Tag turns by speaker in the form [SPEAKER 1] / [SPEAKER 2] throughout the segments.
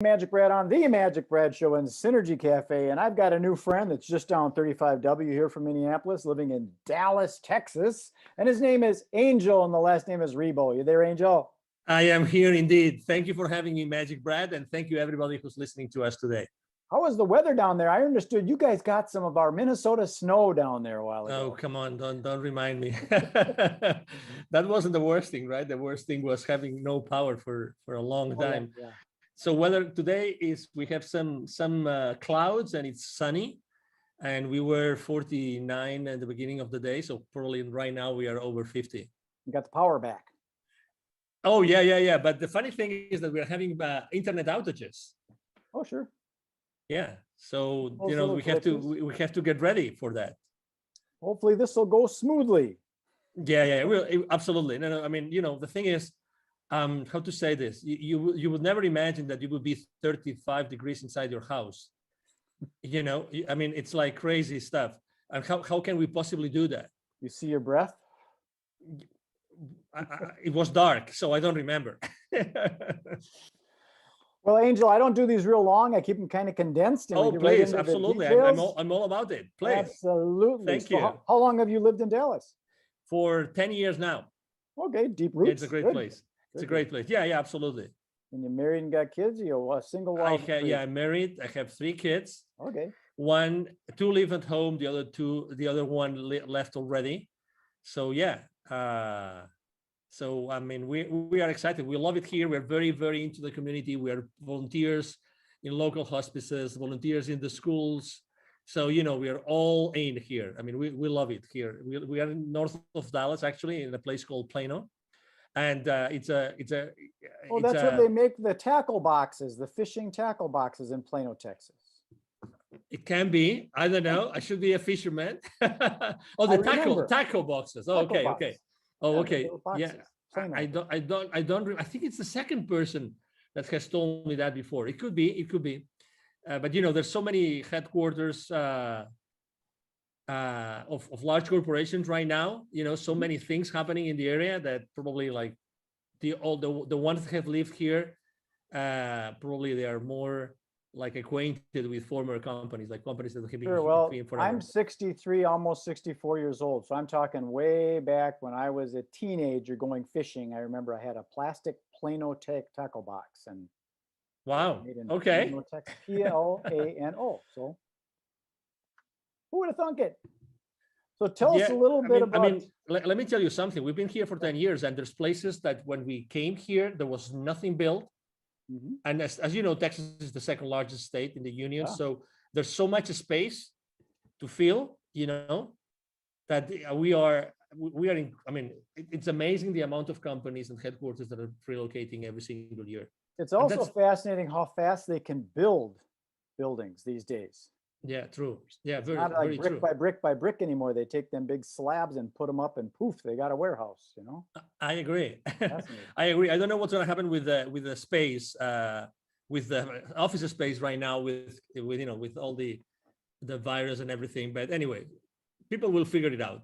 [SPEAKER 1] Magic Brad on the Magic Brad Show in Synergy Cafe, and I've got a new friend that's just down 35W here from Minneapolis, living in Dallas, Texas, and his name is Angel, and the last name is Ribo. You there, Angel?
[SPEAKER 2] I am here indeed. Thank you for having me, Magic Brad, and thank you everybody who's listening to us today.
[SPEAKER 1] How was the weather down there? I understood you guys got some of our Minnesota snow down there a while ago.
[SPEAKER 2] Oh, come on, don't remind me. That wasn't the worst thing, right? The worst thing was having no power for a long time.
[SPEAKER 1] Yeah.
[SPEAKER 2] So weather today is we have some clouds and it's sunny, and we were 49 at the beginning of the day. So probably right now we are over 50.
[SPEAKER 1] You got the power back.
[SPEAKER 2] Oh yeah. But the funny thing is that we're having internet outages.
[SPEAKER 1] Oh sure.
[SPEAKER 2] Yeah. So
[SPEAKER 1] Also
[SPEAKER 2] we have to get ready for that.
[SPEAKER 1] Hopefully this will go smoothly.
[SPEAKER 2] Yeah. Absolutely. No. I mean, the thing is, how to say this? You would never imagine that you would be 35 degrees inside your house. I mean, it's like crazy stuff. And how can we possibly do that?
[SPEAKER 1] You see your breath?
[SPEAKER 2] It was dark, so I don't remember.
[SPEAKER 1] Well, Angel, I don't do these real long. I keep them kind of condensed. And
[SPEAKER 2] Please, absolutely. I'm all about it. Please.
[SPEAKER 1] Absolutely.
[SPEAKER 2] Thank you.
[SPEAKER 1] How long have you lived in Dallas?
[SPEAKER 2] For 10 years now.
[SPEAKER 1] Okay, deep roots.
[SPEAKER 2] Yeah, it's a great place. It's a great place. Yeah, absolutely.
[SPEAKER 1] And you're married and got kids? You're a single wife?
[SPEAKER 2] I'm married. I have 3 kids.
[SPEAKER 1] Okay.
[SPEAKER 2] 2 live at home. The other one left already. So yeah. So I mean, we are excited. We love it here. We're very, very into the community. We are volunteers in local hospices, volunteers in the schools. So we are all in here. I mean, we love it here. We are north of Dallas, actually, in a place called Plano. And it's a
[SPEAKER 1] that's where they make the tackle boxes, the fishing tackle boxes in Plano, Texas.
[SPEAKER 2] It can be. I don't know. I should be a fisherman. Oh, the tackle boxes. Oh, okay. Oh, okay. Yeah. I think it's the second person that has told me that before. It could be. But there's so many headquarters of large corporations right now. So many things happening in the area that probably like the ones that have lived here, probably they are more like acquainted with former companies, like companies that have been
[SPEAKER 1] Sure. Well,
[SPEAKER 2] here forever.
[SPEAKER 1] I'm 63, almost 64 years old. So I'm talking way back when I was a teenager going fishing. I remember I had a plastic Plano tackle box and
[SPEAKER 2] wow. Okay.
[SPEAKER 1] Plano. So who would have thunk it? So tell us a little bit about.
[SPEAKER 2] I mean, let me tell you something. We've been here for 10 years, and there's places that when we came here, there was nothing built. Mm-hmm. And as you know, Texas is the second largest state in the union. Yeah. So there's so much space to fill, that we are in. I mean, it's amazing the amount of companies and headquarters that are relocating every single year.
[SPEAKER 1] It's also fascinating how fast they can build buildings these days.
[SPEAKER 2] Yeah, true. Yeah,
[SPEAKER 1] it's not like brick by brick anymore. They take them big slabs and put them up, and poof, they got a warehouse.
[SPEAKER 2] I agree. I agree. I don't know what's going to happen with the space, with the office space right now, with all the virus and everything. But anyway, people will figure it out.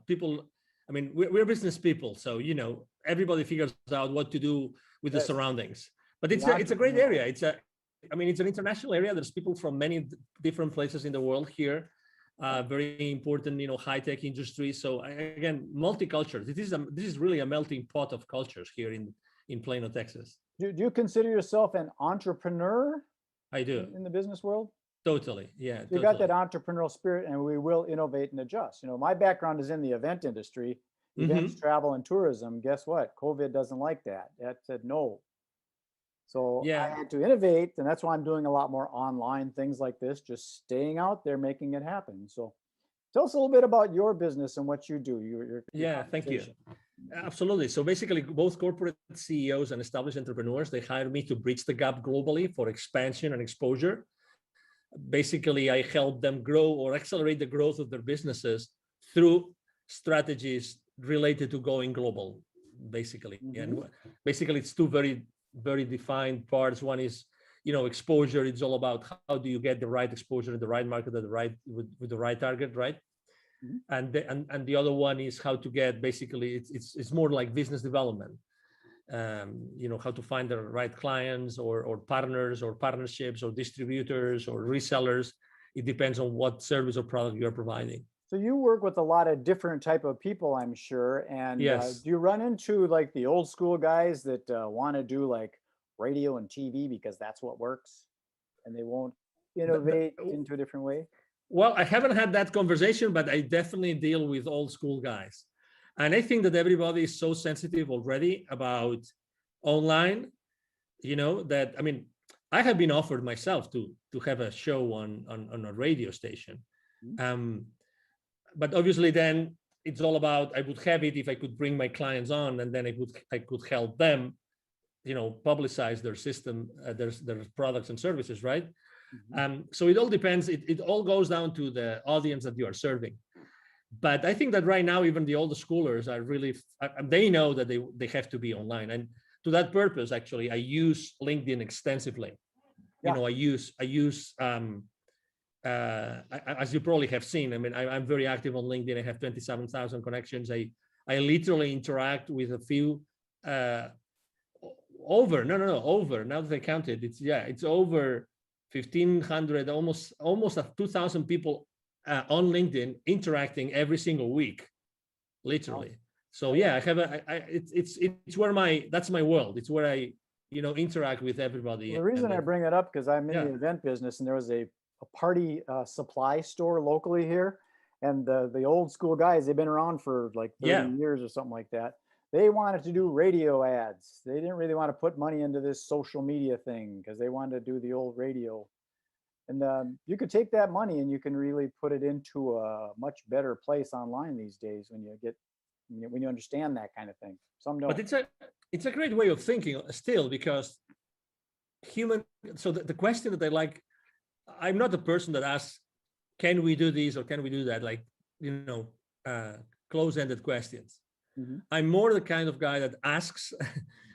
[SPEAKER 2] I mean, we're business people, so everybody figures out what to do with the surroundings. But it's a great area. It's an international area. There's people from many different places in the world here. Very important, high-tech industry. So again, multicultural. This is really a melting pot of cultures here in Plano, Texas.
[SPEAKER 1] Do you consider yourself an entrepreneur?
[SPEAKER 2] I do.
[SPEAKER 1] In the business world?
[SPEAKER 2] Totally. Yeah.
[SPEAKER 1] You got that entrepreneurial spirit, and we will innovate and adjust. My background is in the event industry, events, travel, and tourism. Guess what? COVID doesn't like that. That said no. So I had to innovate, and that's why I'm doing a lot more online things like this, just staying out there, making it happen. So tell us a little bit about your business and what you do.
[SPEAKER 2] Thank you. Absolutely. So basically, both corporate CEOs and established entrepreneurs, they hire me to bridge the gap globally for expansion and exposure. Basically, I help them grow or accelerate the growth of their businesses through strategies related to going global, basically. Mm-hmm. And basically, it's two very defined parts. One is, exposure. It's all about how do you get the right exposure in the right market at with the right target, right? Mm-hmm. And the other one is how to get, basically, it's more like business development. how to find the right clients or partners or partnerships or distributors or resellers. It depends on what service or product you're providing.
[SPEAKER 1] So you work with a lot of different type of people, I'm sure. And
[SPEAKER 2] Yes.
[SPEAKER 1] do you run into like the old school guys that want to do like radio and TV because that's what works, and they won't innovate into a different way?
[SPEAKER 2] Well, I haven't had that conversation, but I definitely deal with old school guys. And I think that everybody is so sensitive already about online, that, I mean, I have been offered myself to have a show on a radio station. But obviously then it's all about, I would have it if I could bring my clients on, and then I could help them, publicize their system, their products and services, right? So it all depends. It all goes down to the audience that you are serving. But I think that right now, even the older schoolers are really, they know that they have to be online. And to that purpose, actually, I use LinkedIn extensively.
[SPEAKER 1] Yeah.
[SPEAKER 2] I use as you probably have seen, I mean, I'm very active on LinkedIn. I have 27,000 connections. I literally interact with a few, over, now that I counted, it's over 1,500, almost 2,000 people on LinkedIn interacting every single week, literally. Wow. So yeah, I have it's where that's my world. It's where I, interact with everybody.
[SPEAKER 1] Well, the reason I bring it up, because I'm in the event business, and there was a party supply store locally here, and the old school guys, they've been around for like 30 years or something like that. They wanted to do radio ads. They didn't really want to put money into this social media thing because they wanted to do the old radio. And you could take that money and you can really put it into a much better place online these days when you understand that kind of thing. Some don't.
[SPEAKER 2] But it's a great way of thinking still, because so the question that I like, I'm not the person that asks, can we do this or can we do that? Like, close-ended questions. I'm more the kind of guy that asks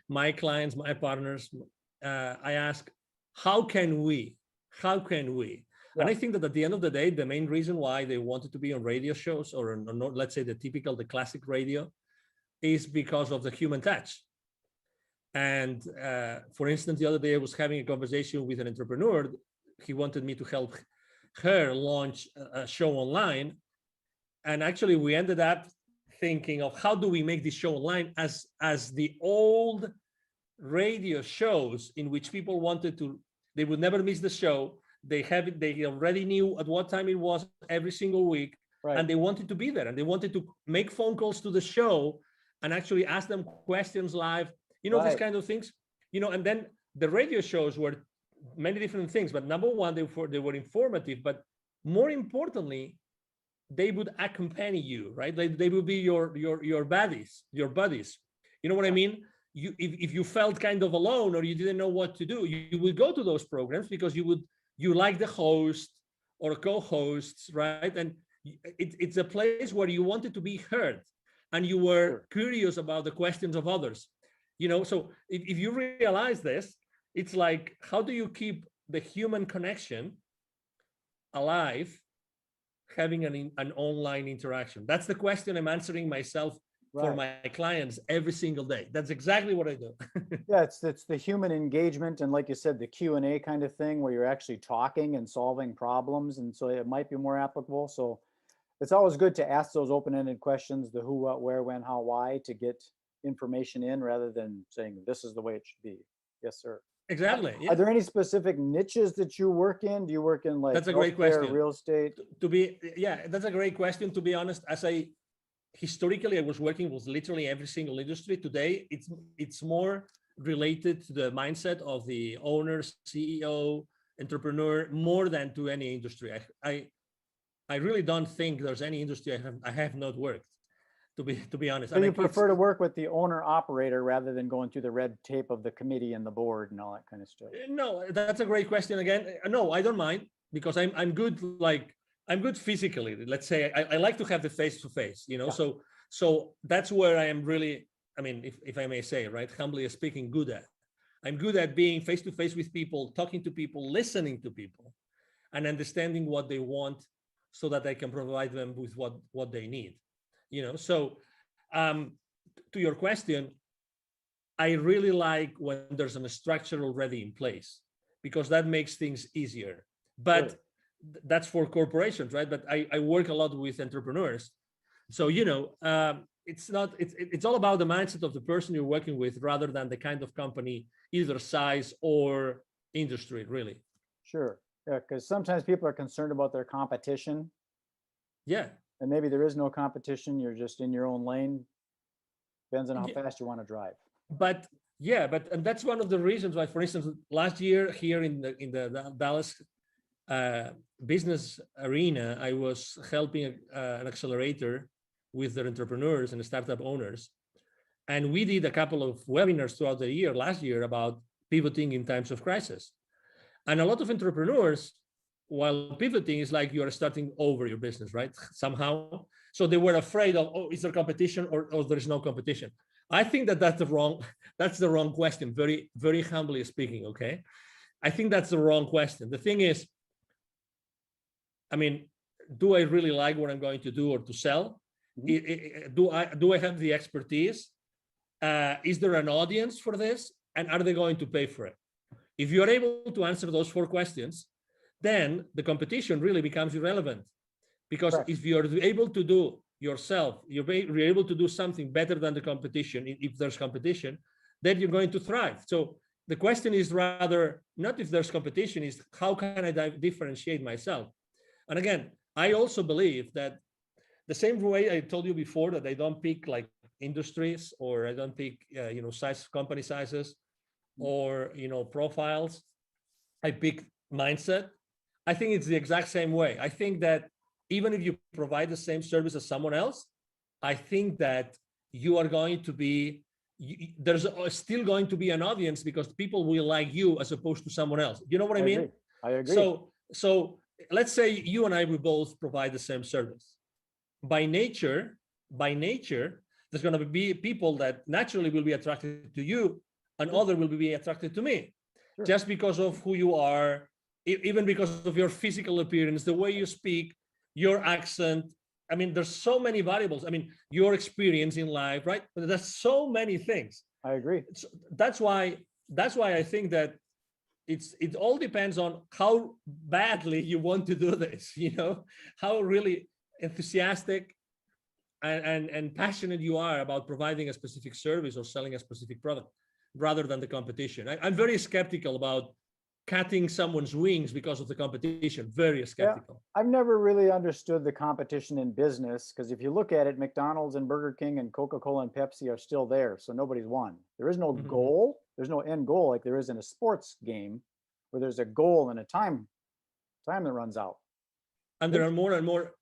[SPEAKER 2] my clients, my partners, I ask, how can we? Yeah. And I think that at the end of the day, the main reason why they wanted to be on radio shows or let's say the classic radio, is because of the human touch. And for instance, the other day I was having a conversation with an entrepreneur. He wanted me to help her launch a show online. And actually we ended up thinking of how do we make this show online as the old radio shows in which people they would never miss the show. They already knew at what time it was every single week. Right. And they wanted to be there, and they wanted to make phone calls to the show and actually ask them questions live, these kind of things, and then the radio shows were many different things, but number one, they were informative, but more importantly, they would accompany you, right? They would be your buddies. You know what I mean? If you felt kind of alone or you didn't know what to do, you would go to those programs because you like the host or co-hosts, right? And it's a place where you wanted to be heard and you were curious about the questions of others. So if you realize this, it's like, how do you keep the human connection alive, having an online interaction? That's the question I'm answering myself for my clients every single day. That's exactly what I do.
[SPEAKER 1] Yeah, it's the human engagement, and like you said, the Q&A kind of thing where you're actually talking and solving problems, and so it might be more applicable. So it's always good to ask those open-ended questions, the who, what, where, when, how, why, to get information in rather than saying this is the way it should be. Yes, sir.
[SPEAKER 2] Exactly. Yeah.
[SPEAKER 1] Are there any specific niches that you work in? Do you work in like
[SPEAKER 2] that's a great question.
[SPEAKER 1] Real estate?
[SPEAKER 2] That's a great question. To be honest, historically, I was working with literally every single industry. Today, it's more related to the mindset of the owner, CEO, entrepreneur, more than to any industry. I really don't think there's any industry I have not worked. To be honest.
[SPEAKER 1] So you prefer to work with the owner operator rather than going through the red tape of the committee and the board and all that kind of stuff?
[SPEAKER 2] No, that's a great question again. No, I don't mind, because I'm good. I'm good physically. Let's say I like to have the face-to-face, Yeah. So that's where I am really, I mean, if I may say, right, humbly speaking, good at. I'm good at being face-to-face with people, talking to people, listening to people, and understanding what they want so that I can provide them with what they need. So to your question, I really like when there's a structure already in place, because that makes things easier. But
[SPEAKER 1] Sure.
[SPEAKER 2] that's for corporations, right? But I work a lot with entrepreneurs. So, it's all about the mindset of the person you're working with rather than the kind of company, either size or industry, really.
[SPEAKER 1] Sure. Yeah, because sometimes people are concerned about their competition,
[SPEAKER 2] Yeah.
[SPEAKER 1] and maybe there is no competition. You're just in your own lane. Depends on how
[SPEAKER 2] Yeah.
[SPEAKER 1] fast you want to drive.
[SPEAKER 2] But and that's one of the reasons why, for instance, last year here in the Dallas business arena, I was helping an accelerator with their entrepreneurs and startup owners. And we did a couple of webinars throughout the year, last year, about pivoting in times of crisis. And a lot of entrepreneurs, while pivoting, is like you are starting over your business, right? Somehow. So they were afraid of, oh, is there competition or there is no competition? I think that's the wrong question, very, very humbly speaking, okay? I think that's the wrong question. The thing is, I mean, do I really like what I'm going to do or to sell? Mm-hmm. Do I have the expertise? Is there an audience for this? And are they going to pay for it? If you're able to answer those 4 questions, then the competition really becomes irrelevant. Because Correct. If you're able to do yourself, you're able to do something better than the competition, if there's competition, then you're going to thrive. So the question is rather not if there's competition, is how can I differentiate myself? And again, I also believe that the same way I told you before that I don't pick like industries, or I don't pick company sizes, or profiles. I pick mindset. I think it's the exact same way. I think that even if you provide the same service as someone else, I think that you are going to be, there's still going to be an audience, because people will like you as opposed to someone else. You know what I mean?
[SPEAKER 1] I agree.
[SPEAKER 2] So let's say you and I, we both provide the same service. By nature, there's going to be people that naturally will be attracted to you, and other will be attracted to me. Sure. Just because of who you are, even because of your physical appearance, the way you speak, your accent. I mean, there's so many variables. I mean, your experience in life, right? But there's so many things.
[SPEAKER 1] I agree.
[SPEAKER 2] So that's why I think that it all depends on how badly you want to do this, how really enthusiastic and passionate you are about providing a specific service or selling a specific product, rather than the competition. I'm very skeptical about cutting someone's wings because of the competition. Very skeptical.
[SPEAKER 1] Yeah, I've never really understood the competition in business, because if you look at it, McDonald's and Burger King and Coca-Cola and Pepsi are still there. So nobody's won. There is no goal. There's no end goal like there is in a sports game, where there's a goal and a time that runs out.
[SPEAKER 2] And there are more and more.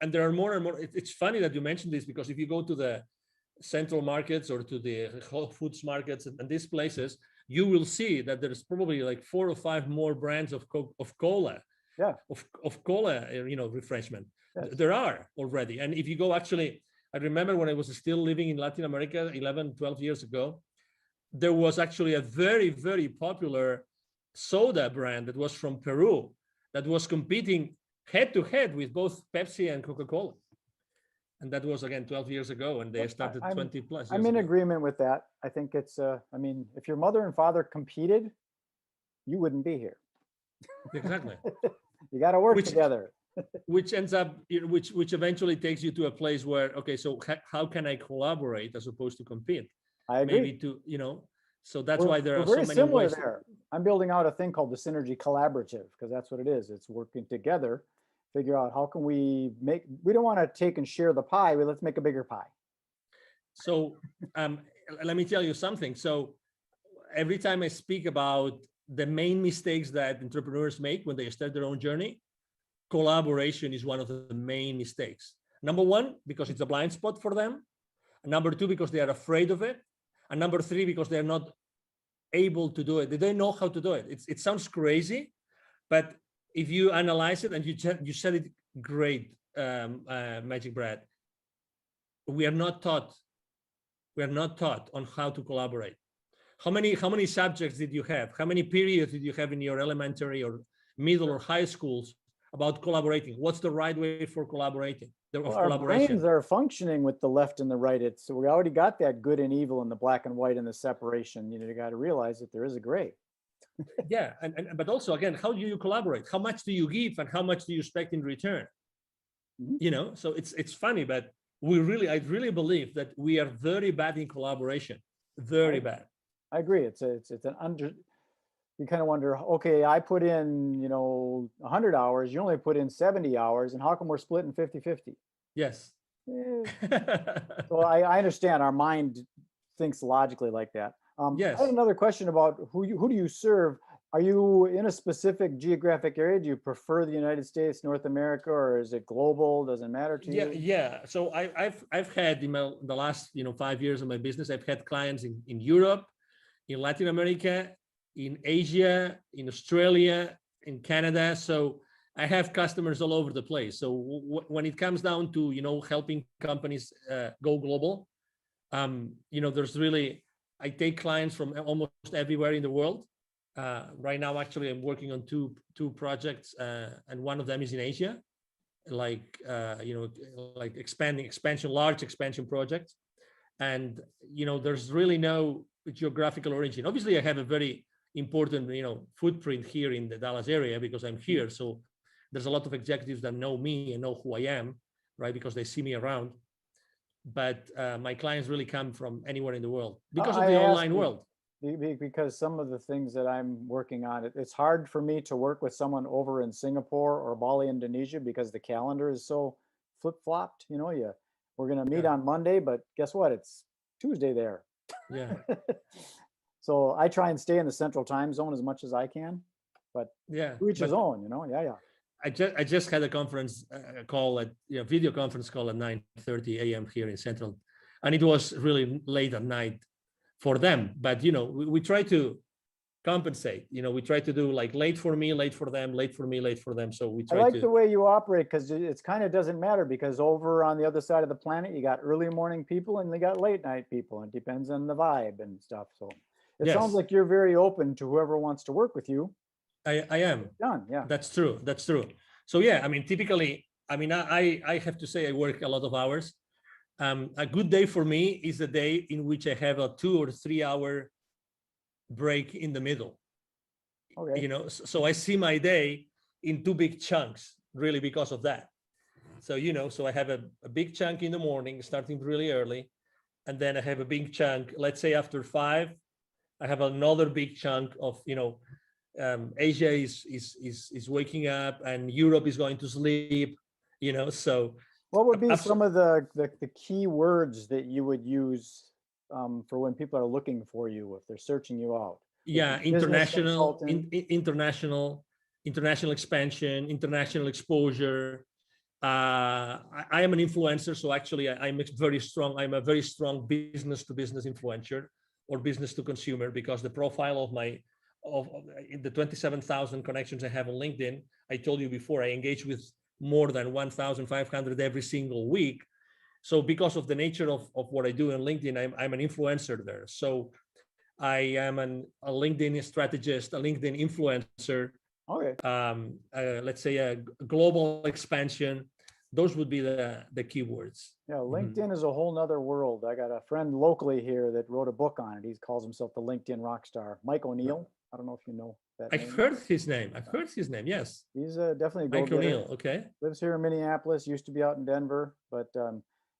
[SPEAKER 2] It's funny that you mentioned this, because if you go to the central markets or to the Whole Foods markets and these places, you will see that there's probably like 4 or 5 more brands of cola, of cola, refreshment. Yes. There are already. And if you go, actually, I remember when I was still living in Latin America 11, 12 years ago, there was actually a very, very popular soda brand that was from Peru that was competing head to head with both Pepsi and Coca-Cola. And that was, again, 12 years ago, and they started 20 plus years
[SPEAKER 1] I'm in
[SPEAKER 2] ago.
[SPEAKER 1] agreement with that. I think it's, if your mother and father competed, you wouldn't be here.
[SPEAKER 2] Exactly.
[SPEAKER 1] You got to work together.
[SPEAKER 2] Which ends up, which eventually takes you to a place where, okay, so how can I collaborate as opposed to compete?
[SPEAKER 1] I agree.
[SPEAKER 2] Maybe so that's why there are so many
[SPEAKER 1] similar
[SPEAKER 2] ways.
[SPEAKER 1] There. I'm building out a thing called the Synergy Collaborative, because that's what it is. It's working together. Figure out how can we don't want to take and share the pie, but let's make a bigger pie.
[SPEAKER 2] So let me tell you something. So every time I speak about the main mistakes that entrepreneurs make when they start their own journey, collaboration is one of the main mistakes. Number 1, because it's a blind spot for them. Number 2, because they are afraid of it. And number 3, because they're not able to do it. They don't know how to do it. It sounds crazy, but if you analyze it, and you said it great, Magic Brad, we are not taught on how to collaborate. How many subjects did you have? How many periods did you have in your elementary or middle or high schools about collaborating. What's the right way for collaborating?
[SPEAKER 1] Our brains are functioning with the left and the right. So we already got that good and evil and the black and white and the separation. You got to realize that there is a gray.
[SPEAKER 2] Yeah, but also again, how do you collaborate? How much do you give and how much do you expect in return? Mm-hmm. So it's funny, but I really believe that we are very bad in collaboration. Very bad.
[SPEAKER 1] I agree. It's an under. You kind of wonder, okay, I put in, 100 hours, you only put in 70 hours, and how come we're splitting 50-50?
[SPEAKER 2] Yes.
[SPEAKER 1] So I understand our mind thinks logically like that.
[SPEAKER 2] Yes.
[SPEAKER 1] I have another question about who do you serve? Are you in a specific geographic area? Do you prefer the United States, North America, or is it global? Doesn't matter to you?
[SPEAKER 2] Yeah. So I've had in the last 5 years of my business, I've had clients in Europe, in Latin America, in Asia, in Australia, in Canada. So I have customers all over the place. So when it comes down to, helping companies go global, there's really, I take clients from almost everywhere in the world. Right now, actually, I'm working on two projects, and one of them is in Asia, like large expansion projects. And, there's really no geographical origin. Obviously, I have a very important, footprint here in the Dallas area because I'm here. So there's a lot of executives that know me and know who I am, right? Because they see me around. But my clients really come from anywhere in the world because of the online world.
[SPEAKER 1] Because some of the things that I'm working on, it's hard for me to work with someone over in Singapore or Bali, Indonesia, because the calendar is so flip-flopped. We're going to meet on Monday, but guess what? It's Tuesday there.
[SPEAKER 2] Yeah.
[SPEAKER 1] So I try and stay in the central time zone as much as I can, but to each his own, Yeah.
[SPEAKER 2] I just had a conference call video conference call at 9:30 a.m. here in Central, and it was really late at night for them. But we try to compensate. We try to do like late for me, late for them, late for me, late for them. So we try.
[SPEAKER 1] I like the way you operate because it's kind of doesn't matter because over on the other side of the planet, you got early morning people and they got late night people. It depends on the vibe and stuff. So it sounds like you're very open to whoever wants to work with you.
[SPEAKER 2] I am.
[SPEAKER 1] Done. Yeah.
[SPEAKER 2] That's true. So yeah, typically, I have to say I work a lot of hours. A good day for me is the day in which I have a 2 or 3 hour break in the middle.
[SPEAKER 1] Okay.
[SPEAKER 2] So I see my day in 2 big chunks, really because of that. So, so I have a big chunk in the morning, starting really early. And then I have a big chunk, let's say after 5, I have another big chunk of, Asia is waking up and Europe is going to sleep, so.
[SPEAKER 1] What would be some of the key words that you would use for when people are looking for you, if they're searching you out?
[SPEAKER 2] Yeah, international expansion, international exposure. I am an influencer, so actually I'm a very strong business to business influencer or business to consumer, because the profile of the 27,000 connections I have on LinkedIn, I told you before, I engage with more than 1,500 every single week. So because of the nature of what I do on LinkedIn, I'm an influencer there. So I am a LinkedIn strategist, a LinkedIn influencer.
[SPEAKER 1] Okay.
[SPEAKER 2] Let's say a global expansion. Those would be the keywords.
[SPEAKER 1] Yeah, LinkedIn is a whole nother world. I got a friend locally here that wrote a book on it. He calls himself the LinkedIn rock star, Mike O'Neill. I don't know if you know that name.
[SPEAKER 2] I've heard his name. Yes.
[SPEAKER 1] He's definitely a
[SPEAKER 2] Mike O'Neill. Okay.
[SPEAKER 1] Lives here in Minneapolis, used to be out in Denver, but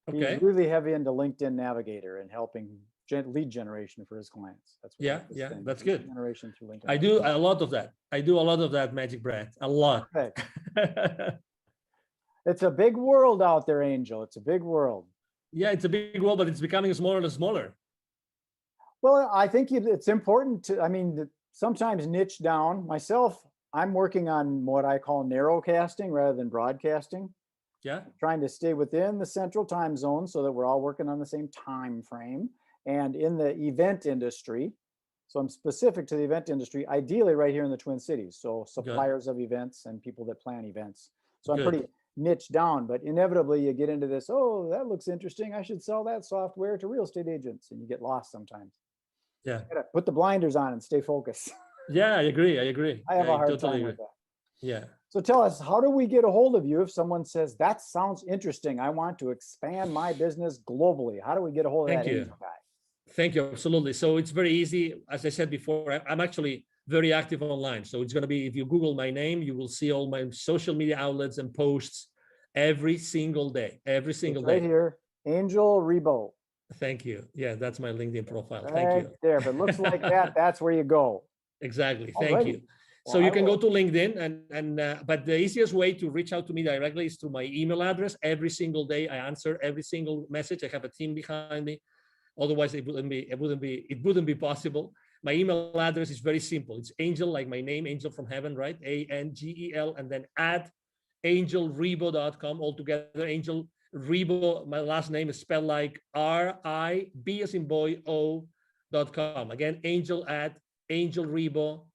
[SPEAKER 1] he's really heavy into LinkedIn Navigator and helping lead generation for his clients. That's what
[SPEAKER 2] that's good.
[SPEAKER 1] Generation through LinkedIn.
[SPEAKER 2] I do a lot of that. Magic Brad. A lot.
[SPEAKER 1] It's a big world out there, Angel. It's a big world.
[SPEAKER 2] Yeah, it's a big world, but it's becoming smaller and smaller.
[SPEAKER 1] Well, I think it's important to, sometimes niche down. Myself, I'm working on what I call narrowcasting rather than broadcasting.
[SPEAKER 2] Yeah.
[SPEAKER 1] Trying to stay within the central time zone so that we're all working on the same time frame. And in the event industry, so I'm specific to the event industry, ideally right here in the Twin Cities. So suppliers of events and people that plan events. So I'm pretty niche down, but inevitably you get into this, oh, that looks interesting, I should sell that software to real estate agents, and you get lost sometimes.
[SPEAKER 2] Yeah.
[SPEAKER 1] You gotta put the blinders on and stay focused.
[SPEAKER 2] Yeah, I agree.
[SPEAKER 1] I have a hard time with that.
[SPEAKER 2] Yeah.
[SPEAKER 1] So tell us, how do we get a hold of you if someone says, that sounds interesting, I want to expand my business globally? How do we get a hold of that angel guy?
[SPEAKER 2] Thank you. Absolutely. So it's very easy. As I said before, I'm actually very active online. So it's going to be, if you Google my name, you will see all my social media outlets and posts every single day, every single day.
[SPEAKER 1] Right here, Angel Ribo.
[SPEAKER 2] Thank you. Yeah, that's my LinkedIn profile.
[SPEAKER 1] Right
[SPEAKER 2] Thank you.
[SPEAKER 1] there. If it looks like that, that's where you go.
[SPEAKER 2] Exactly. Thank
[SPEAKER 1] Alrighty.
[SPEAKER 2] you. So you can go to LinkedIn but the easiest way to reach out to me directly is through my email address. Every single day I answer every single message. I have a team behind me. Otherwise it wouldn't be possible. My email address is very simple. It's Angel, like my name, Angel from Heaven, right? ANGEL, and then at angelribo.com altogether. Angel Ribo, my last name is spelled like RIB as in boy O.com. Again, Angel at angelribo.com.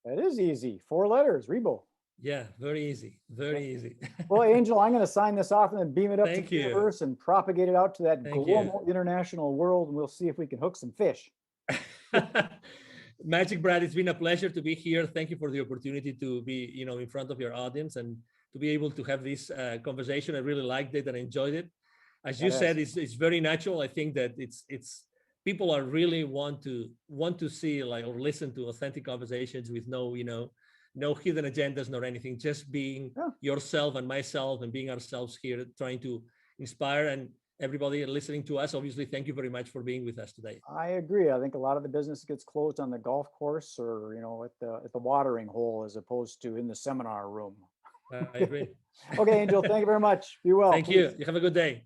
[SPEAKER 1] That is easy. 4 letters, Ribo.
[SPEAKER 2] Yeah, very easy. Very easy.
[SPEAKER 1] Well, Angel, I'm going to sign this off and then beam it up to the
[SPEAKER 2] you.
[SPEAKER 1] universe and propagate it out to that
[SPEAKER 2] Thank
[SPEAKER 1] global
[SPEAKER 2] you.
[SPEAKER 1] international world. And we'll see if we can hook some fish.
[SPEAKER 2] Magic Brad, it's been a pleasure to be here. Thank you for the opportunity to be, in front of your audience and to be able to have this conversation. I really liked it and enjoyed it. As you said, it's very natural. I think that it's people are really want to see or listen to authentic conversations with no hidden agendas nor anything, just being yourself and myself and being ourselves here, trying to inspire. And everybody listening to us, obviously, thank you very much for being with us today.
[SPEAKER 1] I agree. I think a lot of the business gets closed on the golf course or, at the watering hole as opposed to in the seminar room.
[SPEAKER 2] I agree.
[SPEAKER 1] Okay, Angel, thank you very much. Be well.
[SPEAKER 2] Thank you. You have a good day.